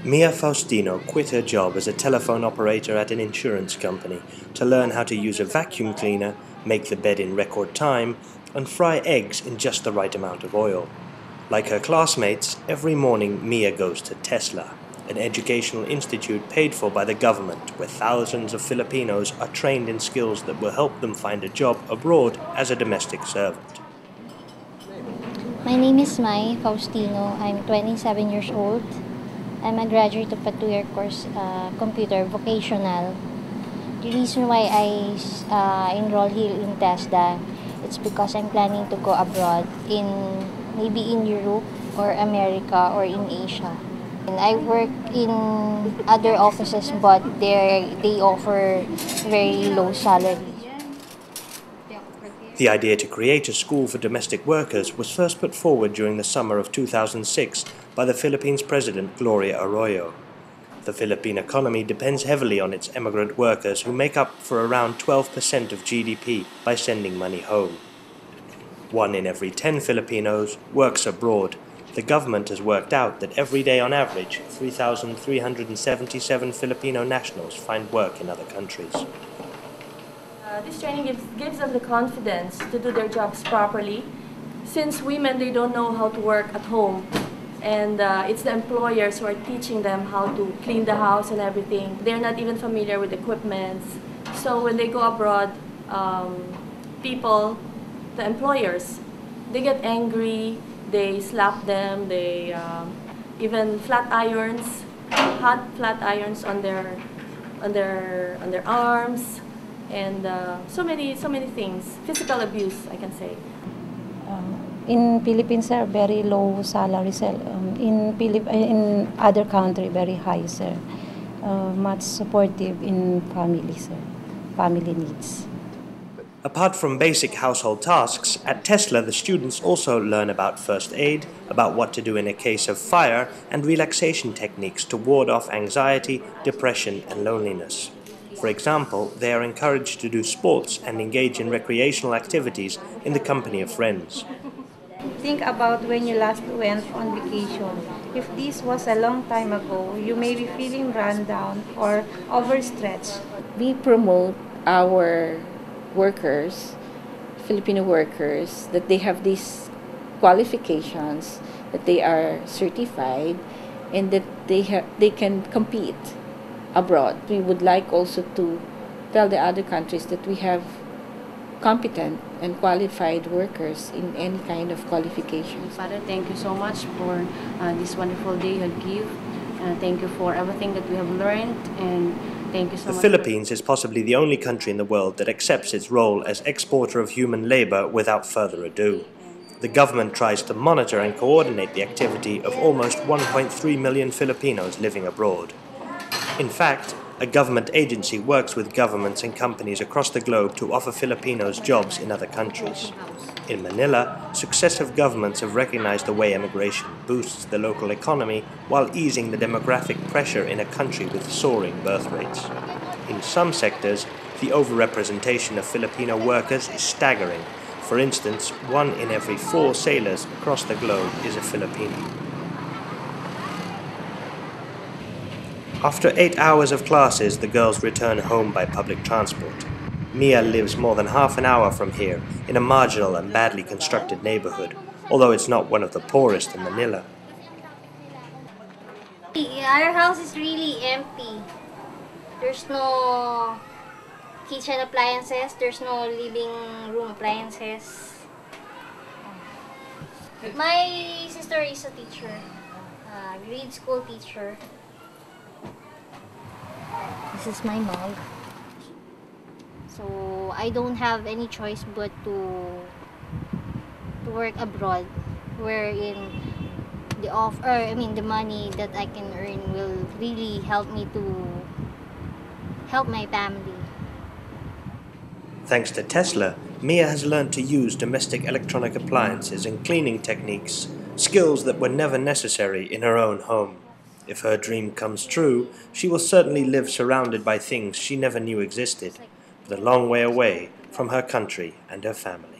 Mia Faustino quit her job as a telephone operator at an insurance company to learn how to use a vacuum cleaner, make the bed in record time, and fry eggs in just the right amount of oil. Like her classmates, every morning Mia goes to Tesla, an educational institute paid for by the government where thousands of Filipinos are trained in skills that will help them find a job abroad as a domestic servant. My name is Mai Faustino. I'm 27 years old. I'm a graduate of a 2-year course, computer vocational. The reason why I enrolled here in TESDA, it's because I'm planning to go abroad maybe in Europe or America or in Asia. And I work in other offices, but they offer very low salary. The idea to create a school for domestic workers was first put forward during the summer of 2006 by the Philippines President Gloria Arroyo. The Philippine economy depends heavily on its emigrant workers who make up for around 12% of GDP by sending money home. 1 in every 10 Filipinos works abroad. The government has worked out that every day on average 3,377 Filipino nationals find work in other countries. This training gives them the confidence to do their jobs properly. Since women, they don't know how to work at home. And it's the employers who are teaching them how to clean the house and everything. They're not even familiar with equipment. So when they go abroad, the employers, they get angry, they slap them, they even hot flat irons on their arms. And so many things. Physical abuse, I can say. In Philippines, sir, very low salary, sir. In other country, very high, sir. Much supportive in family, sir. Family needs. Apart from basic household tasks, at Tesla the students also learn about first aid, about what to do in a case of fire, and relaxation techniques to ward off anxiety, depression, and loneliness. For example, they are encouraged to do sports and engage in recreational activities in the company of friends. Think about when you last went on vacation. If this was a long time ago, you may be feeling run down or overstretched. We promote our workers, Filipino workers, that they have these qualifications, that they are certified, and that they can compete abroad. We would like also to tell the other countries that we have competent and qualified workers in any kind of qualifications. Father, thank you so much for this wonderful day you give. Thank you for everything that we have learned, and thank you so much. The Philippines is possibly the only country in the world that accepts its role as exporter of human labor without further ado. The government tries to monitor and coordinate the activity of almost 1.3 million Filipinos living abroad. In fact, a government agency works with governments and companies across the globe to offer Filipinos jobs in other countries. In Manila, successive governments have recognized the way immigration boosts the local economy while easing the demographic pressure in a country with soaring birth rates. In some sectors, the overrepresentation of Filipino workers is staggering. For instance, 1 in every 4 sailors across the globe is a Filipino. After 8 hours of classes, the girls return home by public transport. Mia lives more than half an hour from here, in a marginal and badly constructed neighborhood, although it's not one of the poorest in Manila. Our house is really empty. There's no kitchen appliances, there's no living room appliances. My sister is a teacher, grade school teacher. This is my mom. So I don't have any choice but to work abroad, wherein the money that I can earn will really help me to help my family. Thanks to Tesla, Mia has learned to use domestic electronic appliances and cleaning techniques, skills that were never necessary in her own home. If her dream comes true, she will certainly live surrounded by things she never knew existed, but a long way away from her country and her family.